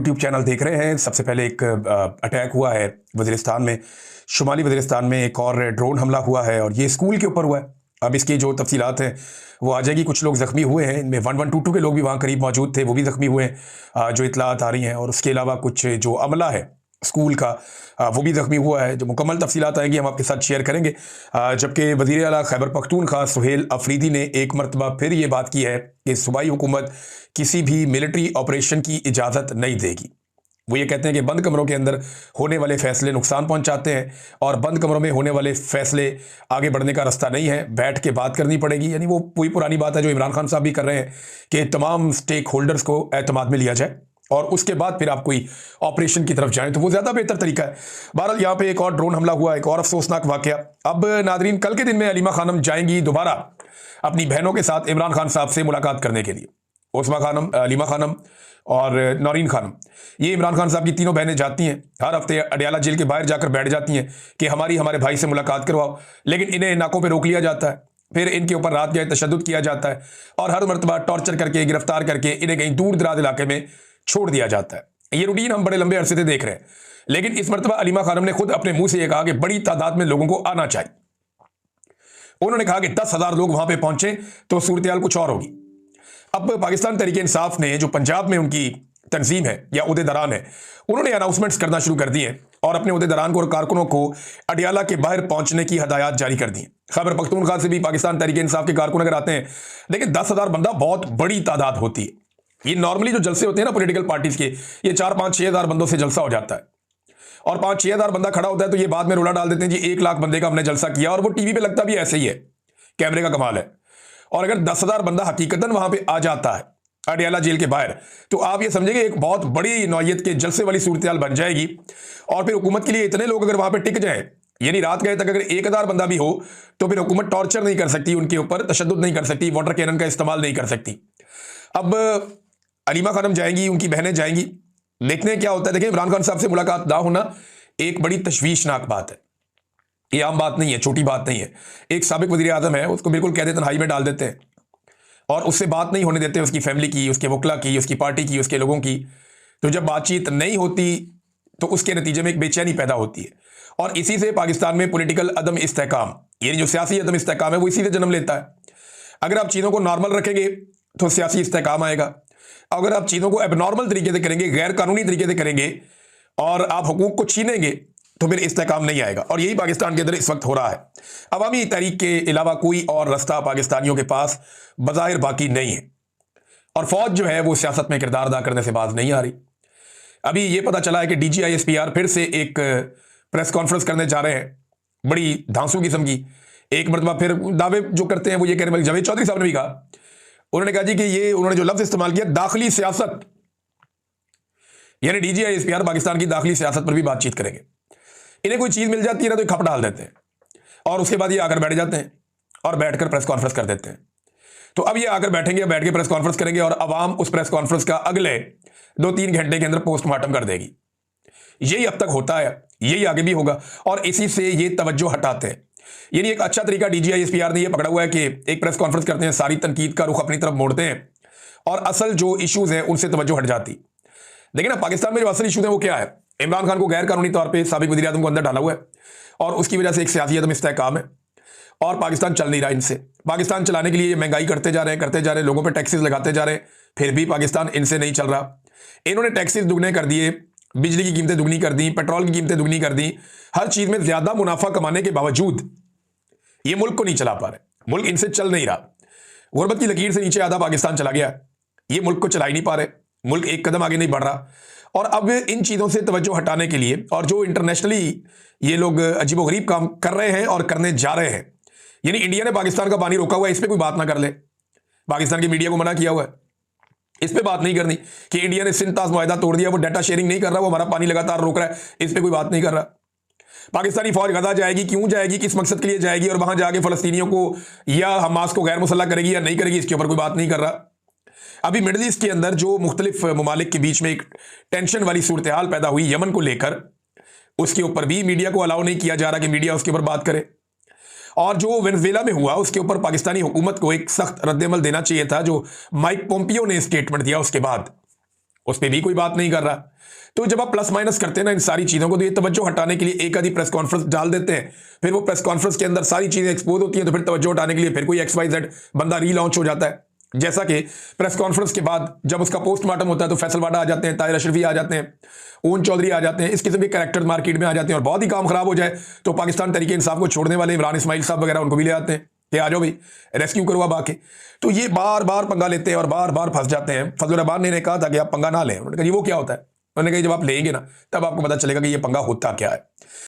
YouTube channel देख रहे हैं। सबसे पहले एक अटैक हुआ है वज़ीरिस्तान में, शुमाली वज़ीरिस्तान में एक और ड्रोन हमला हुआ है और ये स्कूल के ऊपर हुआ है। अब इसकी जो तफसीलात हैं वो आ जाएगी। कुछ लोग ज़ख्मी हुए हैं, इनमें 1122 के लोग भी वहाँ करीब मौजूद थे, वो भी ज़ख्मी हुए हैं जो इतलात आ रही हैं। और उसके अलावा कुछ जो अमला है स्कूल का वो भी ज़ख्मी हुआ है। जो मुकम्मल तफसीलात आएंगी हम आपके साथ शेयर करेंगे। जबकि वज़ीर आला खैबर पख्तूनख्वा सुहेल अफरीदी ने एक मरतबा फिर ये बात की है कि सूबाई हुकूमत किसी भी मिलिट्री ऑपरेशन की इजाज़त नहीं देगी। वो ये कहते हैं कि बंद कमरों के अंदर होने वाले फैसले नुकसान पहुंचाते हैं और बंद कमरों में होने वाले फैसले आगे बढ़ने का रास्ता नहीं है, बैठ के बात करनी पड़ेगी। यानी वो पूरी पुरानी बात है जो इमरान खान साहब भी कर रहे हैं कि तमाम स्टेक होल्डर्स को एतमाद में लिया जाए और उसके बाद फिर आप कोई ऑपरेशन की तरफ जाएं, तो वो ज़्यादा बेहतर तरीका है। बहरहाल यहाँ पे एक और ड्रोन हमला हुआ, एक और अफसोसनाक वाकया। अब नादरीन, कल के दिन में अलीमा खानम जाएंगी दोबारा अपनी बहनों के साथ इमरान खान साहब से मुलाकात करने के लिए। उस्मा खानम, अलीमा खानम और नौरीन खानम, ये इमरान खान साहब की तीनों बहनें जाती हैं हर हफ्ते अडियाला जेल के बाहर जाकर बैठ जाती हैं कि हमारे भाई से मुलाकात करवाओ। लेकिन इन्हें नाकों पे रोक लिया जाता है, फिर इनके ऊपर रात गए तशद्दुद किया जाता है और हर मरतबा टॉर्चर करके, गिरफ्तार करके इन्हें कहीं दूर दराज इलाके में छोड़ दिया जाता है। ये रूटीन हम बड़े लंबे अरसे से देख रहे हैं। लेकिन इस मरतबा अलीमा खानम ने खुद अपने मुंह से यह कहा कि बड़ी तादाद में लोगों को आना चाहिए। उन्होंने कहा कि 10,000 लोग वहां पे पहुंचे तो सूरत हाल कुछ और होगी। अब पाकिस्तान तहरीक इंसाफ ने, जो पंजाब में उनकी तंजीम है या उहदेदारान है, उन्होंने अनाउंसमेंट्स करना शुरू कर दिए और अपने उहदेदारान को और कारकुनों को अडियाला के बाहर पहुंचने की हदायत जारी कर दी। खैबर पख्तूनख्वा से भी पाकिस्तान तहरीक इंसाफ के कारकुन अगर आते हैं, देखिए 10,000 बंदा बहुत बड़ी तादाद होती है। ये नॉर्मली जो जलसे होते हैं ना पॉलिटिकल पार्टीज के, ये 4-5-6 हज़ार बंदों से जलसा हो जाता है और 5-6 हज़ार बंदा खड़ा होता है तो ये बाद में रोला डाल देते हैं जी 1 लाख बंदे का हमने जलसा किया, और वो टीवी पे लगता भी ऐसे ही है, कैमरे का कमाल है। और अगर 10,000 बंदा हकीकतन वहां पे आ जाता है अडियाला जेल के बाहर, तो आप ये समझेंगे एक बहुत बड़ी नौयत के जलसे वाली सूरत हाल बन जाएगी। और फिर हुकूमत के लिए इतने लोग अगर वहां पे टिक जाएं, यानी रात गए तक अगर 1,000 बंदा भी हो, तो फिर हुकूमत टॉर्चर नहीं कर सकती, उनके ऊपर तशद्दुद नहीं कर सकती, वाटर कैनन का इस्तेमाल नहीं कर सकती। अब अलीमा खानम जाएंगी, उनकी बहनें जाएंगी, देखते हैं क्या होता है। देखिए, इमरान खान साहब से मुलाकात ना होना एक बड़ी तशवीशनाक बात है। ये आम बात नहीं है, छोटी बात नहीं है। एक साबिक वज़ीर आज़म है, उसको बिल्कुल कहते तन्हाई में डाल देते हैं और उससे बात नहीं होने देते, उसकी फैमिली की, उसके वकला की, उसकी पार्टी की, उसके लोगों की। तो जब बातचीत नहीं होती तो उसके नतीजे में एक बेचैनी पैदा होती है और इसी से पाकिस्तान में पॉलिटिकल अदम इस्तेहकाम, यानी जो सियासी अदम इस्तेहकाम है, वो इसी से जन्म लेता है। अगर आप चीज़ों को नॉर्मल रखेंगे तो सियासी इस्तेहकाम आएगा। अगर आप चीज़ों को एबनॉर्मल तरीके से करेंगे, गैर कानूनी तरीके से करेंगे और आप हुकूक को छीनेंगे, तो फिर इस्तेहकाम नहीं आएगा। और यही पाकिस्तान के अंदर इस वक्त हो रहा है। अवामी तहरीक के अलावा कोई और रास्ता पाकिस्तानियों के पास बज़ाहिर बाकी नहीं है और फौज जो है वो सियासत में किरदार अदा करने से बाज नहीं आ रही। अभी ये पता चला है कि DGISPR फिर से एक प्रेस कॉन्फ्रेंस करने जा रहे हैं, बड़ी धांसू किस्म की। एक मरतबा फिर दावे जो करते हैं वो ये कहने वाले, जावेद चौधरी साहब ने भी कहा, उन्होंने कहा जी कि ये उन्होंने जो लफ्ज इस्तेमाल किया, दाखिली सियासत, यानी DGISPR पाकिस्तान की दाखिली सियासत पर भी बातचीत करेंगे। इन्हें कोई चीज मिल जाती है ना तो खप डाल देते हैं और उसके बाद ये आकर बैठ जाते हैं और बैठकर प्रेस कॉन्फ्रेंस कर देते हैं। तो अब ये आकर बैठेंगे, बैठ के प्रेस कॉन्फ्रेंस करेंगे और अवाम उस प्रेस कॉन्फ्रेंस का अगले 2-3 घंटे के अंदर पोस्टमार्टम कर देगी। यही अब तक होता है, यही आगे भी होगा और इसी से ये तवज्जो हटाते हैं। यानी एक अच्छा तरीका DGISPR ने ये पकड़ा हुआ है कि एक प्रेस कॉन्फ्रेंस करते हैं, सारी तनकीद का रुख अपनी तरफ मोड़ते हैं और असल जो इश्यूज हैं उनसे तवज्जो हट जाती। लेकिन अब पाकिस्तान में जो असल इशूज हैं वो क्या है? इमरान खान को गैर कानूनी तौर पे साबिक वज़ीर आज़म को अंदर डाला हुआ है और उसकी वजह से एक सियासी अदम इस्तेहकाम है और पाकिस्तान चल नहीं रहा इनसे। पाकिस्तान चलाने के लिए ये महंगाई करते जा रहे हैं, लोगों पे टैक्सेस लगाते जा रहे हैं, फिर भी पाकिस्तान इनसे नहीं चल रहा। इन्होंने टैक्सेस दुगने कर दिए, बिजली की कीमतें दुगनी कर दी, पेट्रोल की कीमतें दुगनी कर दी, हर चीज़ में ज़्यादा मुनाफा कमाने के बावजूद ये मुल्क को नहीं चला पा रहे। मुल्क इनसे चल नहीं रहा, गुर्बत की लकीर से नीचे आधा पाकिस्तान चला गया, ये मुल्क को चला ही नहीं पा रहे, मुल्क एक कदम आगे नहीं बढ़ रहा। और अब इन चीज़ों से तवज्जो हटाने के लिए, और जो इंटरनेशनली ये लोग अजीबोगरीब काम कर रहे हैं और करने जा रहे हैं, यानी इंडिया ने पाकिस्तान का पानी रोका हुआ है, इस पर कोई बात ना कर ले। पाकिस्तान की मीडिया को मना किया हुआ है, इस पर बात नहीं करनी कि इंडिया ने सिंध ताज मुआहदा तोड़ दिया, वो डाटा शेयरिंग नहीं कर रहा, वो हमारा पानी लगातार रोक रहा है, इस पर कोई बात नहीं कर रहा। पाकिस्तानी फौज गजा जाएगी, क्यों जाएगी, किस मकसद के लिए जाएगी और वहां जाके फलस्तीनियों को या हमास को गैर मुसल्लह करेगी या नहीं करेगी, इसके ऊपर कोई बात नहीं कर रहा। अभी मिडल ईस्ट के अंदर जो मुख्तलिफ ममालिक के बीच में एक टेंशन वाली सूरत हाल पैदा हुई यमन को लेकर, उसके ऊपर भी मीडिया को अलाउ नहीं किया जा रहा कि मीडिया उसके ऊपर बात करे। और जो वेनेजुएला में हुआ उसके ऊपर पाकिस्तानी हुकूमत को एक सख्त रद्दमल देना चाहिए था, जो माइक पोम्पियो ने स्टेटमेंट दिया उसके बाद। उस पर भी कोई बात नहीं कर रहा। तो जब आप प्लस माइनस करते हैं ना इन सारी चीज़ों को, तो ये तवज्जो हटाने के लिए एक आधी प्रेस कॉन्फ्रेंस डाल देते हैं, फिर वो प्रेस कॉन्फ्रेंस के अंदर सारी चीज़ें एक्सपोज होती हैं, तो फिर तवज्जो हटाने के लिए फिर कोई XYZ बंदा रीलॉन्च हो जाता है। जैसा कि प्रेस कॉन्फ्रेंस के बाद जब उसका पोस्टमार्टम होता है तो फैसल वाडा आ जाते हैं, ताहिर अशरफी आ जाते हैं, ऊन चौधरी आ जाते हैं, इस किस्म के कैरेक्टर मार्केट में आ जाते हैं, और बहुत ही काम खराब हो जाए तो पाकिस्तान तहरीक इंसाफ को छोड़ने वाले इमरान इस्माइल साहब वगैरह उनको भी ले आते हैं कि आ जाओ भाई रेस्क्यू करो अब आके। तो ये बार बार पंगा लेते हैं और बार बार फंस जाते हैं। फजल रहमान ने कहा था कि आप पंगा ना लें, उन्होंने कहा जी वो क्या होता है, उन्होंने कहा जब आप लेंगे ना तब आपको पता चलेगा कि ये पंगा होता क्या है।